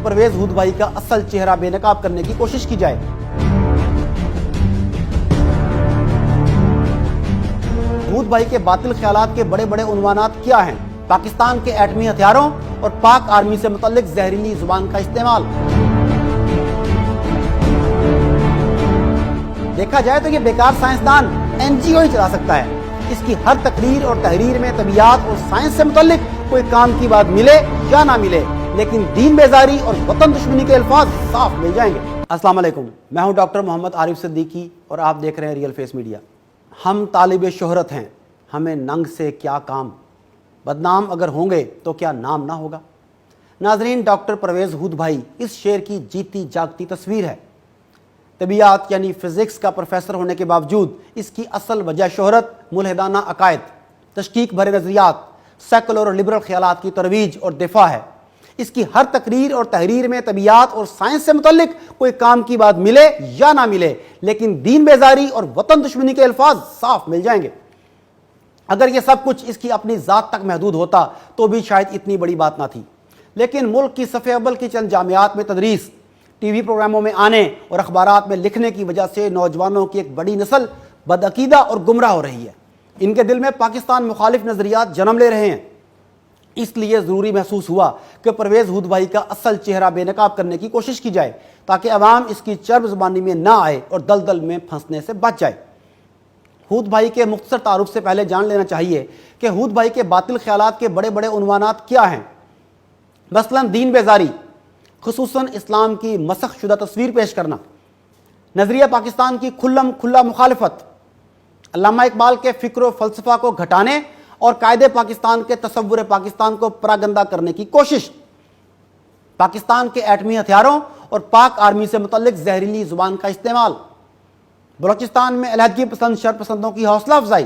پرویز ہود بھائی کا اصل چہرہ بے نقاب کرنے کی کوشش کی جائے۔ ہود بھائی کے باطل خیالات کے بڑے بڑے عنوانات کیا ہیں؟ پاکستان کے ایٹمی ہتھیاروں اور پاک آرمی سے متعلق زہریلی زبان کا استعمال۔ دیکھا جائے تو یہ بیکار سائنسدان NGO ہی چلا سکتا ہے۔ اس کی ہر تقریر اور تحریر میں طبیعیات اور سائنس سے متعلق کوئی کام کی بات ملے یا نہ ملے، لیکن دین بیزاری اور وطن دشمنی کے الفاظ صاف مل جائیں گے۔ السلام علیکم، میں ہوں ڈاکٹر محمد عارف صدیقی اور آپ دیکھ رہے ہیں ریئل فیس میڈیا۔ ہم طالب شہرت ہیں، ہمیں ننگ سے کیا کام، بدنام اگر ہوں گے تو کیا نام نہ ہوگا۔ ناظرین، ڈاکٹر پرویز ہود بھائی اس شعر کی جیتی جاگتی تصویر ہے۔ طبیعیات یعنی فزکس کا پروفیسر ہونے کے باوجود اس کی اصل وجہ شہرت ملحدانہ عقائد، تشکیک بھرے نظریات، سیکولر اور لبرل خیالات کی ترویج اور دفاع ہے۔ اس کی ہر تقریر اور تحریر میں طبیعیات اور سائنس سے متعلق کوئی کام کی بات ملے یا نہ ملے، لیکن دین بیزاری اور وطن دشمنی کے الفاظ صاف مل جائیں گے۔ اگر یہ سب کچھ اس کی اپنی ذات تک محدود ہوتا تو بھی شاید اتنی بڑی بات نہ تھی، لیکن ملک کی صف اول کی چند جامعات میں تدریس، ٹی وی پروگراموں میں آنے اور اخبارات میں لکھنے کی وجہ سے نوجوانوں کی ایک بڑی نسل بدعقیدہ اور گمراہ ہو رہی ہے۔ ان کے دل میں پاکستان مخالف نظریات جنم لے رہے ہیں۔ اس لیے ضروری محسوس ہوا کہ پرویز ہود بھائی کا اصل چہرہ بے نقاب کرنے کی کوشش کی جائے تاکہ عوام اس کی چرب زبانی میں نہ آئے اور دلدل میں پھنسنے سے بچ جائے۔ ہود بھائی کے مختصر تعارف سے پہلے جان لینا چاہیے کہ ہود بھائی کے باطل خیالات کے بڑے بڑے عنوانات کیا ہیں۔ مثلاً دین بیزاری، خصوصاً اسلام کی مسخ شدہ تصویر پیش کرنا، نظریہ پاکستان کی کھلم کھلا مخالفت، علامہ اقبال کے فکر و فلسفہ کو گھٹانے اور قائد پاکستان کے تصور پاکستان کو پراگندہ کرنے کی کوشش، پاکستان کے ایٹمی ہتھیاروں اور پاک آرمی سے متعلق زہریلی زبان کا استعمال، بلوچستان میں علیحدگی پسند شر پسندوں کی حوصلہ افزائی،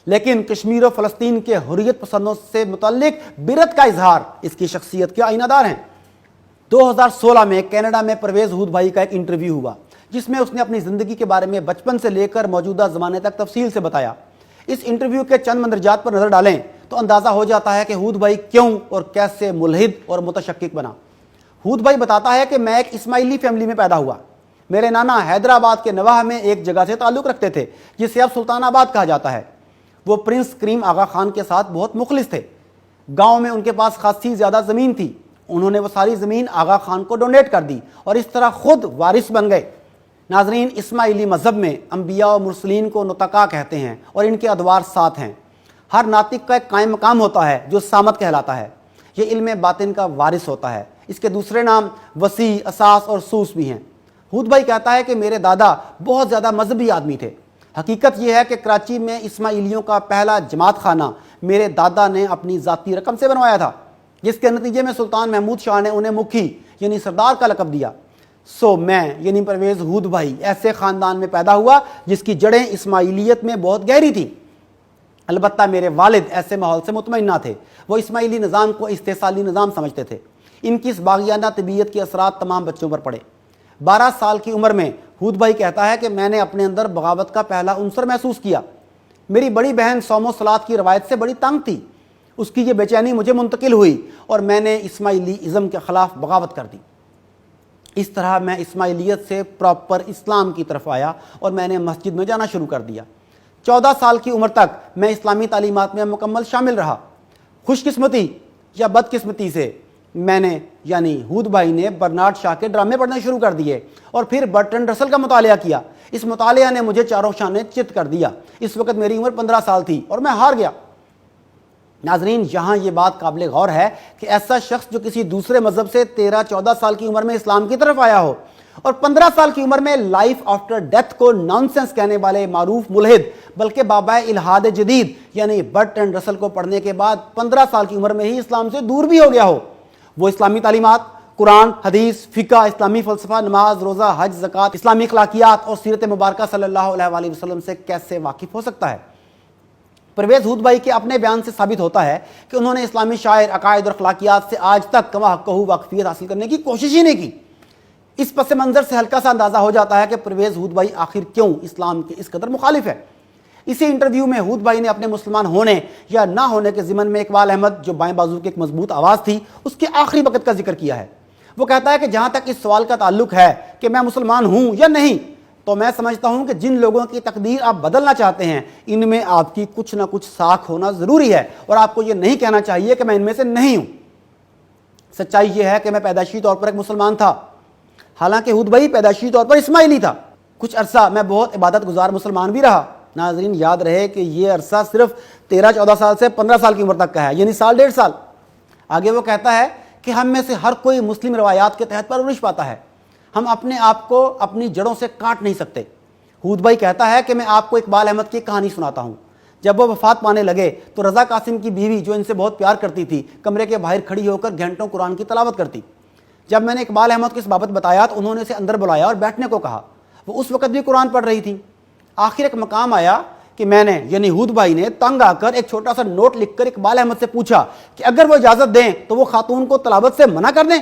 لیکن کشمیر و فلسطین کے حریت پسندوں سے متعلق برت کا اظہار اس کی شخصیت کے آئینہ دار ہیں۔ 2016 میں کینیڈا میں پرویز ہود بھائی کا ایک انٹرویو ہوا جس میں اس نے اپنی زندگی کے بارے میں بچپن سے لے کر موجودہ زمانے تک تفصیل سے بتایا۔ اس انٹرویو کے چند مندرجات پر نظر ڈالیں تو اندازہ ہو جاتا ہے کہ ہود بھائی کیوں اور کیسے ملحد اور متشکک بنا۔ ہود بھائی بتاتا ہے کہ میں ایک اسماعیلی فیملی میں پیدا ہوا۔ میرے نانا حیدرآباد کے نواح میں ایک جگہ سے تعلق رکھتے تھے جسے اب سلطان آباد کہا جاتا ہے۔ وہ پرنس کریم آغا خان کے ساتھ بہت مخلص تھے۔ گاؤں میں ان کے پاس خاصی زیادہ زمین تھی، انہوں نے وہ ساری زمین آغا خان کو ڈونیٹ کر دی اور اس طرح خود وارث بن گئے۔ ناظرین، اسماعیلی مذہب میں انبیاء و مرسلین کو نطقاء کہتے ہیں اور ان کے ادوار 7 ہیں۔ ہر ناطق کا ایک قائم مقام ہوتا ہے جو صامت کہلاتا ہے۔ یہ علم باطن کا وارث ہوتا ہے۔ اس کے دوسرے نام وسیع، اساس اور سوس بھی ہیں۔ ہود بھائی کہتا ہے کہ میرے دادا بہت زیادہ مذہبی آدمی تھے۔ حقیقت یہ ہے کہ کراچی میں اسماعیلیوں کا پہلا جماعت خانہ میرے دادا نے اپنی ذاتی رقم سے بنوایا تھا، جس کے نتیجے میں سلطان محمود شاہ نے انہیں مکھی یعنی سردار کا لقب دیا۔ میں یعنی پرویز ہود بھائی ایسے خاندان میں پیدا ہوا جس کی جڑیں اسماعیلیت میں بہت گہری تھیں۔ البتہ میرے والد ایسے ماحول سے مطمئن نہ تھے۔ وہ اسماعیلی نظام کو استحصالی نظام سمجھتے تھے۔ ان کی اس باغیانہ طبیعت کے اثرات تمام بچوں پر پڑے۔ 12 سال کی عمر میں ہود بھائی کہتا ہے کہ میں نے اپنے اندر بغاوت کا پہلا عنصر محسوس کیا۔ میری بڑی بہن صوم و صلات کی روایت سے بڑی تنگ تھی۔ اس کی یہ بے چینی مجھے منتقل ہوئی اور میں نے اسماعیلی ازم کے خلاف بغاوت کر دی۔ اس طرح میں اسماعیلیت سے پراپر اسلام کی طرف آیا اور میں نے مسجد میں جانا شروع کر دیا۔ 14 سال کی عمر تک میں اسلامی تعلیمات میں مکمل شامل رہا۔ خوش قسمتی یا بد قسمتی سے میں نے یعنی ہود بھائی نے برنارڈ شاہ کے ڈرامے پڑھنے شروع کر دیے اور پھر برٹرنڈ رسل کا مطالعہ کیا۔ اس مطالعہ نے مجھے چاروں شانے چت کر دیا۔ اس وقت میری عمر 15 سال تھی اور میں ہار گیا۔ ناظرین، یہاں یہ بات قابل غور ہے کہ ایسا شخص جو کسی دوسرے مذہب سے 13-14 سال کی عمر میں اسلام کی طرف آیا ہو اور 15 سال کی عمر میں لائف آفٹر ڈیتھ کو نانسنس کہنے والے معروف ملحد بلکہ بابا الہاد جدید یعنی برٹرنڈ رسل کو پڑھنے کے بعد 15 سال کی عمر میں ہی اسلام سے دور بھی ہو گیا ہو، وہ اسلامی تعلیمات، قرآن، حدیث، فقہ، اسلامی فلسفہ، نماز، روزہ، حج، زکوٰۃ، اسلامی اخلاقیات اور سیرت مبارکہ صلی اللہ علیہ وآلہ وسلم سے کیسے واقف ہو سکتا ہے؟ پرویز ہود بھائی کے اپنے بیان سے ثابت ہوتا ہے کہ انہوں نے اسلامی شاعر، عقائد اور اخلاقیات سے آج تک کما حقہ واقفیت حاصل کرنے کی کوشش ہی نہیں کی۔ اس پس منظر سے ہلکا سا اندازہ ہو جاتا ہے کہ پرویز ہود بھائی آخر کیوں اسلام کے اس قدر مخالف ہے۔ اسی انٹرویو میں ہود بھائی نے اپنے مسلمان ہونے یا نہ ہونے کے ضمن میں اقبال احمد جو بائیں بازو کی ایک مضبوط آواز تھی اس کے آخری وقت کا ذکر کیا ہے۔ وہ کہتا ہے کہ جہاں تک اس سوال کا تعلق ہے کہ میں مسلمان ہوں یا نہیں، تو میں سمجھتا ہوں کہ جن لوگوں کی تقدیر آپ بدلنا چاہتے ہیں ان میں آپ کی کچھ نہ کچھ ساکھ ہونا ضروری ہے، اور آپ کو یہ نہیں کہنا چاہیے کہ میں ان میں سے نہیں ہوں۔ سچائی یہ ہے کہ میں پیدائشی طور پر ایک مسلمان تھا، حالانکہ ہود بھائی پیدائشی طور پر اسماعیلی تھا۔ کچھ عرصہ میں بہت عبادت گزار مسلمان بھی رہا۔ ناظرین یاد رہے کہ یہ عرصہ صرف 13-14 سال سے 15 سال کی عمر تک کا ہے، یعنی سال 1.5 سال۔ آگے وہ کہتا ہے کہ ہم میں سے ہر کوئی مسلم روایات کے تحت پرورش پاتا ہے، ہم اپنے آپ کو اپنی جڑوں سے کاٹ نہیں سکتے۔ ہود بھائی کہتا ہے کہ میں آپ کو اقبال احمد کی کہانی سناتا ہوں۔ جب وہ وفات پانے لگے تو رضا قاسم کی بیوی جو ان سے بہت پیار کرتی تھی کمرے کے باہر کھڑی ہو کر گھنٹوں قرآن کی تلاوت کرتی۔ جب میں نے اقبال احمد کو اس بابت بتایا تو انہوں نے اسے اندر بلایا اور بیٹھنے کو کہا۔ وہ اس وقت بھی قرآن پڑھ رہی تھی۔ آخر ایک مقام آیا کہ میں نے یعنی ہود بھائی نے تنگ آ کر ایک چھوٹا سا نوٹ لکھ کر اقبال احمد سے پوچھا کہ اگر وہ اجازت دیں تو وہ خاتون کو تلاوت سے منع کر دیں۔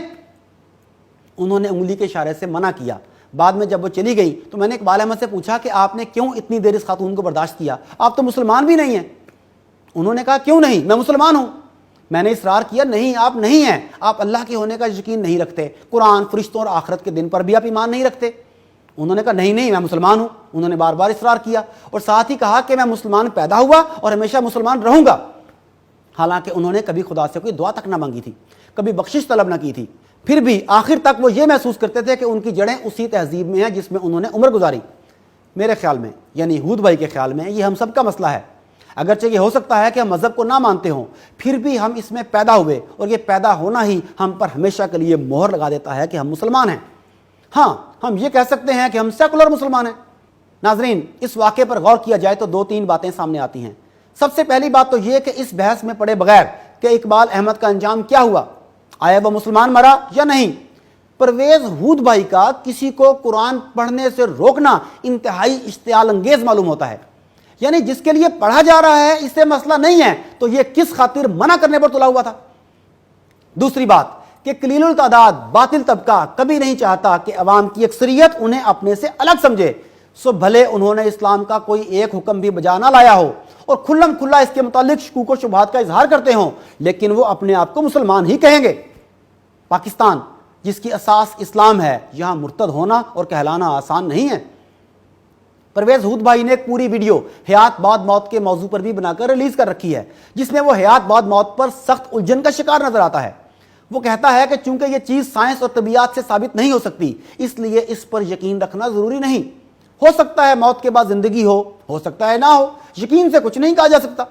انہوں نے انگلی کے اشارے سے منع کیا۔ بعد میں جب وہ چلی گئی تو میں نے اقبال احمد سے پوچھا کہ آپ نے کیوں اتنی دیر اس خاتون کو برداشت کیا، آپ تو مسلمان بھی نہیں ہیں۔ انہوں نے کہا کیوں نہیں، میں مسلمان ہوں۔ میں نے اصرار کیا نہیں آپ نہیں ہیں، آپ اللہ کے ہونے کا یقین نہیں رکھتے، قرآن، فرشتوں اور آخرت کے دن پر بھی آپ ایمان نہیں رکھتے۔ انہوں نے کہا نہیں نہیں میں مسلمان ہوں۔ انہوں نے بار بار اصرار کیا اور ساتھ ہی کہا کہ میں مسلمان پیدا ہوا اور ہمیشہ مسلمان رہوں گا، حالانکہ انہوں نے کبھی خدا سے کوئی دعا تک نہ مانگی تھی، کبھی بخشش طلب نہ کی تھی۔ پھر بھی آخر تک وہ یہ محسوس کرتے تھے کہ ان کی جڑیں اسی تہذیب میں ہیں جس میں انہوں نے عمر گزاری۔ میرے خیال میں یعنی ہود بھائی کے خیال میں یہ ہم سب کا مسئلہ ہے۔ اگرچہ یہ ہو سکتا ہے کہ ہم مذہب کو نہ مانتے ہوں، پھر بھی ہم اس میں پیدا ہوئے اور یہ پیدا ہونا ہی ہم پر ہمیشہ کے لیے مہر لگا دیتا ہے کہ ہم مسلمان ہیں۔ ہاں ہم یہ کہہ سکتے ہیں کہ ہم سیکولر مسلمان ہیں۔ ناظرین اس واقعے پر غور کیا جائے تو 2-3 باتیں سامنے آتی ہیں۔ سب سے پہلی بات تو یہ کہ اس بحث میں پڑے بغیر کہ اقبال احمد کا انجام کیا ہوا، آیا وہ مسلمان مرا یا نہیں، پرویز ہود بھائی کا کسی کو قرآن پڑھنے سے روکنا انتہائی اشتعال انگیز معلوم ہوتا ہے۔ یعنی جس کے لیے پڑھا جا رہا ہے اس سے مسئلہ نہیں ہے تو یہ کس خاطر منع کرنے پر تلا ہوا تھا۔ دوسری بات کہ قلیل التعداد باطل طبقہ کبھی نہیں چاہتا کہ عوام کی اکثریت انہیں اپنے سے الگ سمجھے، سو بھلے انہوں نے اسلام کا کوئی ایک حکم بھی بجا نہ لایا ہو اور کھلم کھلا اس کے متعلق شکوک و شبہات کا اظہار کرتے ہوں، لیکن وہ اپنے آپ کو مسلمان ہی کہیں گے۔ پاکستان جس کی اساس اسلام ہے، یہاں مرتد ہونا اور کہلانا آسان نہیں ہے۔ پرویز ہود بھائی نے ایک پوری ویڈیو حیات بعد موت کے موضوع پر بھی بنا کر ریلیز کر رکھی ہے، جس میں وہ حیات بعد موت پر سخت الجھن کا شکار نظر آتا ہے۔ وہ کہتا ہے کہ چونکہ یہ چیز سائنس اور طبیعت سے ثابت نہیں ہو سکتی اس لیے اس پر یقین رکھنا ضروری نہیں۔ ہو سکتا ہے موت کے بعد زندگی ہو سکتا ہے نہ ہو، یقین سے کچھ نہیں کہا جا سکتا۔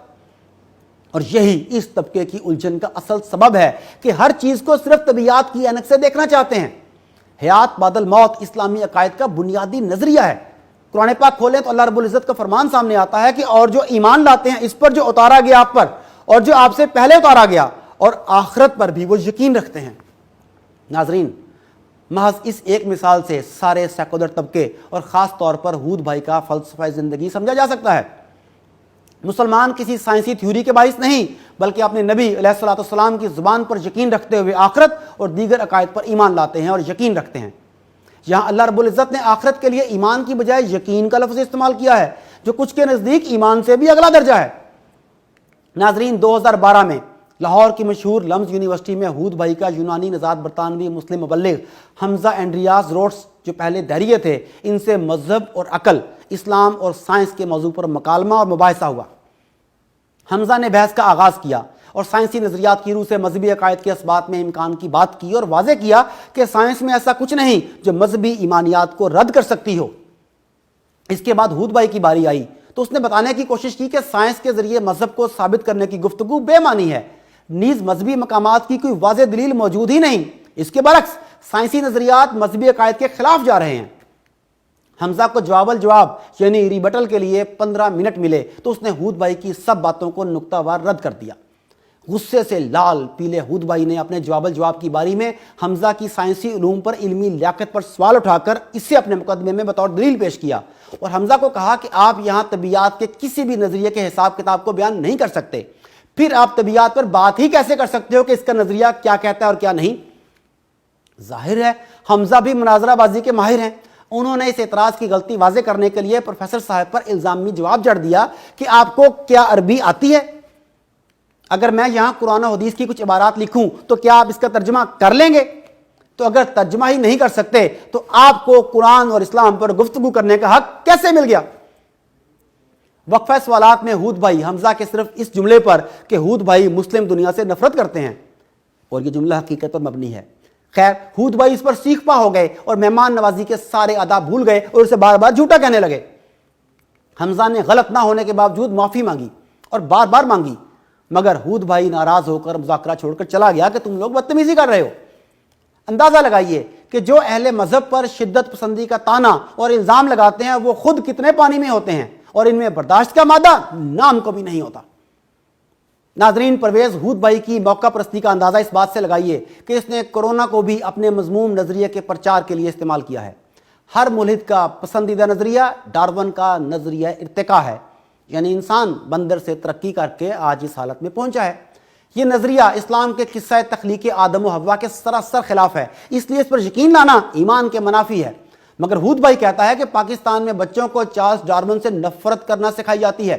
اور یہی اس طبقے کی الجھن کا اصل سبب ہے کہ ہر چیز کو صرف طبیعت کی عینک سے دیکھنا چاہتے ہیں۔ حیات بعد الموت اسلامی عقائد کا بنیادی نظریہ ہے۔ قرآن پاک کھولیں تو اللہ رب العزت کا فرمان سامنے آتا ہے کہ اور جو ایمان لاتے ہیں اس پر جو اتارا گیا آپ پر اور جو آپ سے پہلے اتارا گیا، اور آخرت پر بھی وہ یقین رکھتے ہیں۔ ناظرین محض اس ایک مثال سے سارے سیکولر طبقے اور خاص طور پر ہود بھائی کا فلسفہ زندگی سمجھا جا سکتا ہے۔ مسلمان کسی سائنسی تھیوری کے باعث نہیں بلکہ اپنے نبی علیہ الصلوۃ والسلام کی زبان پر یقین رکھتے ہوئے آخرت اور دیگر عقائد پر ایمان لاتے ہیں اور یقین رکھتے ہیں۔ یہاں اللہ رب العزت نے آخرت کے لیے ایمان کی بجائے یقین کا لفظ استعمال کیا ہے، جو کچھ کے نزدیک ایمان سے بھی اگلا درجہ ہے۔ ناظرین 2012 میں لاہور کی مشہور لمز یونیورسٹی میں ہود بھائی کا یونانی نژاد برطانوی مسلم مبلغ حمزہ اینڈریاس روڈس جو پہلے دہریے تھے، ان سے مذہب اور عقل، اسلام اور سائنس کے موضوع پر مکالمہ اور مباحثہ ہوا۔ حمزہ نے بحث کا آغاز کیا اور سائنسی نظریات کی روح سے مذہبی عقائد کے اثبات میں امکان کی بات کی اور واضح کیا کہ سائنس میں ایسا کچھ نہیں جو مذہبی ایمانیات کو رد کر سکتی ہو۔ اس کے بعد ہود بھائی کی باری آئی تو اس نے بتانے کی کوشش کی کہ سائنس کے ذریعے مذہب کو ثابت کرنے کی گفتگو بے معنی ہے، نیز مذہبی مقامات کی کوئی واضح دلیل موجود ہی نہیں۔ اس کے برعکس سائنسی نظریات مذہبی عقائد کے خلاف جا رہے ہیں۔ حمزہ کو جواب الجواب یعنی ریبٹل کے لیے 15 منٹ ملے تو اس نے ہود بھائی کی سب باتوں کو نقطہ وار رد کر دیا۔ غصے سے لال پیلے ہود بھائی نے اپنے جواب الجواب کی باری میں حمزہ کی سائنسی علوم پر علمی لیاقت پر سوال اٹھا کر اسے اپنے مقدمے میں بطور دلیل پیش کیا اور حمزہ کو کہا کہ آپ یہاں طبیعت کے کسی بھی نظریے کے حساب کتاب کو بیان نہیں کر سکتے، پھر آپ طبیعت پر بات ہی کیسے کر سکتے ہو کہ اس کا نظریہ کیا کہتا ہے اور کیا نہیں؟ ظاہر ہے حمزہ بھی مناظرہ بازی کے ماہر ہیں۔ انہوں نے اس اعتراض کی غلطی واضح کرنے کے لیے پروفیسر صاحب پر الزامی جواب جڑ دیا کہ آپ کو کیا عربی آتی ہے؟ اگر میں یہاں قرآن و حدیث کی کچھ عبارات لکھوں تو کیا آپ اس کا ترجمہ کر لیں گے؟ تو اگر ترجمہ ہی نہیں کر سکتے تو آپ کو قرآن اور اسلام پر گفتگو کرنے کا حق کیسے مل گیا؟ وقفہ سوالات میں ہود بھائی حمزہ کے صرف اس جملے پر کہ ہود بھائی مسلم دنیا سے نفرت کرتے ہیں، اور یہ جملہ حقیقت پر مبنی ہے۔ خیر، ہود بھائی اس پر سیخ پا ہو گئے اور مہمان نوازی کے سارے آداب بھول گئے اور اسے بار بار جھوٹا کہنے لگے۔ حمزہ نے غلط نہ ہونے کے باوجود معافی مانگی اور بار بار مانگی، مگر ہود بھائی ناراض ہو کر مذاکرہ چھوڑ کر چلا گیا کہ تم لوگ بدتمیزی کر رہے ہو۔ اندازہ لگائیے کہ جو اہل مذہب پر شدت پسندی کا طعنہ اور الزام لگاتے ہیں وہ خود کتنے پانی میں ہوتے ہیں، اور ان میں برداشت کا مادہ نام کو بھی نہیں ہوتا۔ ناظرین، پرویز ہود بھائی کی موقع پرستی کا اندازہ اس بات سے لگائیے کہ اس نے کورونا کو بھی اپنے مذموم نظریے کے پرچار کے لیے استعمال کیا ہے۔ ہر ملحد کا پسندیدہ نظریہ ڈارون کا نظریہ ارتقاء ہے، یعنی انسان بندر سے ترقی کر کے آج اس حالت میں پہنچا ہے۔ یہ نظریہ اسلام کے قصہ تخلیق آدم و حوا کے سراسر خلاف ہے، اس لیے اس پر یقین لانا ایمان کے منافی ہے۔ مگر ہود بھائی کہتا ہے کہ پاکستان میں بچوں کو چارلس ڈارون سے نفرت کرنا سکھائی جاتی ہے۔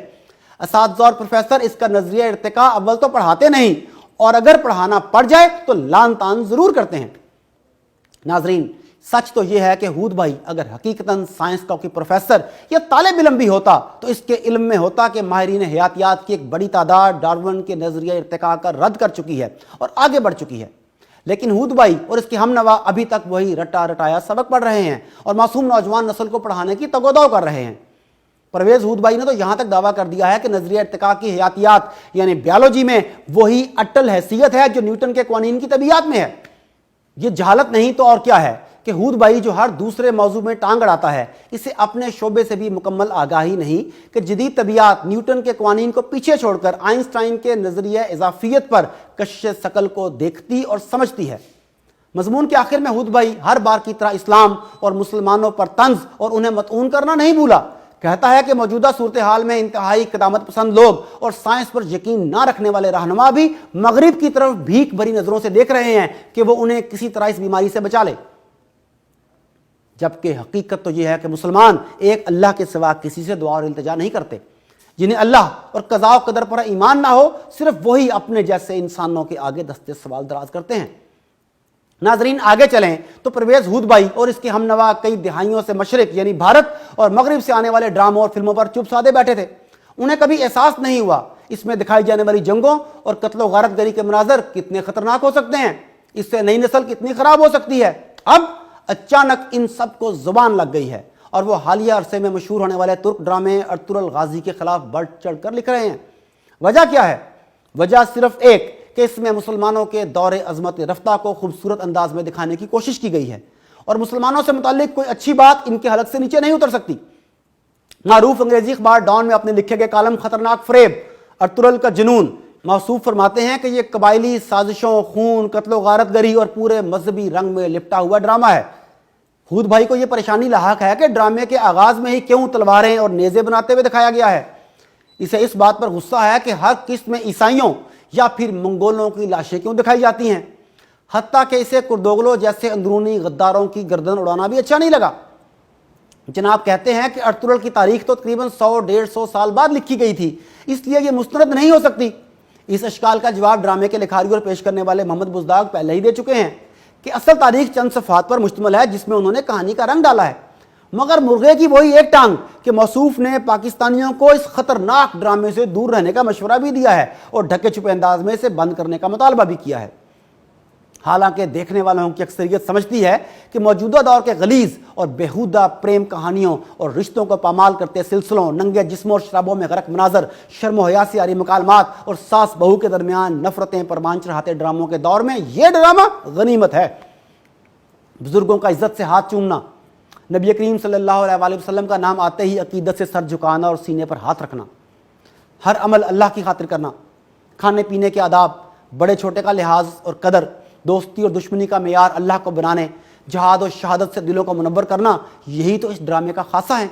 اساتذہ اور پروفیسر اس کا نظریہ ارتقاء اول تو پڑھاتے نہیں، اور اگر پڑھانا پڑ جائے تو لان تان ضرور کرتے ہیں۔ ناظرین، سچ تو یہ ہے کہ ہود بھائی اگر حقیقتاً سائنس کا کوئی پروفیسر یا طالب علم بھی ہوتا تو اس کے علم میں ہوتا کہ ماہرین حیاتیات کی ایک بڑی تعداد ڈارون کے نظریہ ارتقاء کا رد کر چکی ہے اور آگے بڑھ چکی ہے۔ لیکن ہود بھائی اور اس کے ہم نوا ابھی تک وہی رٹا رٹایا سبق پڑھ رہے ہیں اور معصوم نوجوان نسل کو پڑھانے کی تگودو کر رہے ہیں۔ پرویز ہود بھائی نے تو یہاں تک دعویٰ کر دیا ہے کہ نظریہ ارتقاء کی حیاتیات یعنی بیالوجی میں وہی اٹل حیثیت ہے جو نیوٹن کے قوانین کی طبیعت میں ہے۔ یہ جہالت نہیں تو اور کیا ہے کہ ہود بھائی جو ہر دوسرے موضوع میں ٹانگ اڑاتا ہے، اسے اپنے شعبے سے بھی مکمل آگاہی نہیں کہ جدید طبیعت نیوٹن کے قوانین کو پیچھے چھوڑ کر آئنسٹائن کے نظریہ اضافیت پر کشش ثقل کو دیکھتی اور سمجھتی ہے۔ مضمون کے آخر میں ہود بھائی ہر بار کی طرح اسلام اور مسلمانوں پر طنز اور انہیں مطعون کرنا نہیں بھولا۔ کہتا ہے کہ موجودہ صورتحال میں انتہائی قدامت پسند لوگ اور سائنس پر یقین نہ رکھنے والے رہنما بھی مغرب کی طرف بھیک بھری نظروں سے دیکھ رہے ہیں کہ وہ انہیں کسی طرح اس بیماری سے بچا لے، جبکہ حقیقت تو یہ ہے کہ مسلمان ایک اللہ کے سوا کسی سے دعا اور التجا نہیں کرتے۔ جنہیں اللہ اور قضاء و قدر پر ایمان نہ ہو، صرف وہی اپنے جیسے انسانوں کے آگے دستے سوال دراز کرتے ہیں۔ ناظرین، آگے چلیں تو پرویز ہود بھائی اور اس کے ہم نوا کئی دہائیوں سے مشرق یعنی بھارت اور مغرب سے آنے والے ڈراموں اور فلموں پر چپ سادے بیٹھے تھے۔ انہیں کبھی احساس نہیں ہوا اس میں دکھائی جانے والی جنگوں اور قتل و غارت گری کے مناظر کتنے خطرناک ہو سکتے ہیں، اس سے نئی نسل کتنی خراب ہو سکتی ہے۔ اب اچانک ان سب کو زبان لگ گئی ہے اور وہ حالیہ عرصے میں مشہور ہونے والے ترک ڈرامے ارطغرل غازی کے خلاف بڑھ چڑھ کر لکھ رہے ہیں۔ وجہ کیا ہے؟ وجہ صرف ایک کہ اس میں مسلمانوں کے دور عظمت رفتہ کو خوبصورت انداز میں دکھانے کی کوشش کی گئی ہے، اور مسلمانوں سے متعلق کوئی اچھی بات ان کے حلق سے نیچے نہیں اتر سکتی۔ معروف انگریزی اخبار ڈان میں اپنے لکھے گئے کالم خطرناک فریب، ارطغرل کا جنون موصوف فرماتے ہیں کہ یہ قبائلی سازشوں، خون، قتل و غارت گری اور پورے مذہبی رنگ میں لپٹا ہوا ڈرامہ ہے۔ ہود بھائی کو یہ پریشانی لاحق ہے کہ ڈرامے کے آغاز میں ہی کیوں تلواریں اور نیزے بناتے ہوئے دکھایا گیا ہے۔ اسے اس بات پر غصہ ہے کہ ہر قسط میں عیسائیوں یا پھر منگولوں کی لاشیں کیوں دکھائی جاتی ہیں، حتیٰ کہ اسے کردوغلو جیسے اندرونی غداروں کی گردن اڑانا بھی اچھا نہیں لگا۔ جناب کہتے ہیں کہ ارطغرل کی تاریخ تو تقریباً 100-150 سال بعد لکھی گئی تھی، اس لیے یہ مستند نہیں ہو سکتی۔ اس اشکال کا جواب ڈرامے کے لکھاری اور پیش کرنے والے محمد بزدار پہلے ہی دے چکے ہیں کہ اصل تاریخ چند صفحات پر مشتمل ہے جس میں انہوں نے کہانی کا رنگ ڈالا ہے، مگر مرغے کی وہی ایک ٹانگ کہ موصوف نے پاکستانیوں کو اس خطرناک ڈرامے سے دور رہنے کا مشورہ بھی دیا ہے اور ڈھکے چھپے انداز میں اسے بند کرنے کا مطالبہ بھی کیا ہے۔ حالانکہ دیکھنے والوں کی اکثریت سمجھتی ہے کہ موجودہ دور کے غلیظ اور بیہودہ پریم کہانیوں اور رشتوں کو پامال کرتے سلسلوں، ننگے جسموں اور شرابوں میں غرق مناظر، شرم و حیا سے عاری مکالمات اور ساس بہو کے درمیان نفرتیں پروان چڑھاتے ڈراموں کے دور میں یہ ڈرامہ غنیمت ہے۔ بزرگوں کا عزت سے ہاتھ چومنا، نبی کریم صلی اللہ علیہ وآلہ وسلم کا نام آتے ہی عقیدت سے سر جھکانا اور سینے پر ہاتھ رکھنا، ہر عمل اللہ کی خاطر کرنا، کھانے پینے کے آداب، بڑے چھوٹے کا لحاظ اور قدر، دوستی اور دشمنی کا معیار اللہ کو بنانے، جہاد اور شہادت سے دلوں کو منور کرنا، یہی تو اس ڈرامے کا خاصہ ہے۔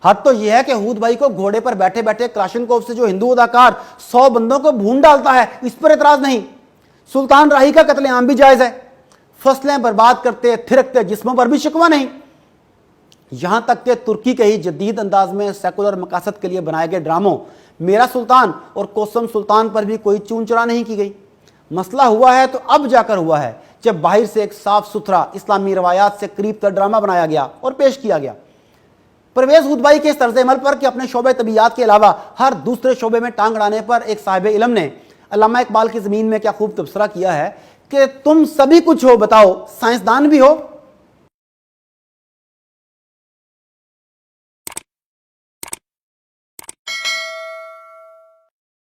حد تو یہ ہے کہ ہود بھائی کو گھوڑے پر بیٹھے بیٹھے کلاشنکوف سے جو ہندو اداکار 100 بندوں کو بھون ڈالتا ہے اس پر اعتراض نہیں۔ سلطان راہی کا قتل عام بھی جائز ہے، فصلیں برباد کرتے تھرکتے جسموں پر بھی شکوہ نہیں۔ یہاں تک کہ ترکی کے ہی جدید انداز میں سیکولر مقاصد کے لیے بنائے گئے ڈراموں میرا سلطان اور کوسم سلطان پر بھی کوئی چون چرا نہیں کی گئی۔ مسئلہ ہوا ہے تو اب جا کر ہوا ہے جب باہر سے ایک صاف ستھرا اسلامی روایات سے قریب تر ڈرامہ بنایا گیا اور پیش کیا گیا۔ پرویز ہودبائی کے اس طرز عمل پر کہ اپنے شعبہ طبیعیات کے علاوہ ہر دوسرے شعبے میں ٹانگ اڑانے پر ایک صاحب علم نے علامہ اقبال کی زمین میں کیا خوب تبصرہ کیا ہے کہ تم سبھی کچھ ہو، بتاؤ سائنسدان بھی ہو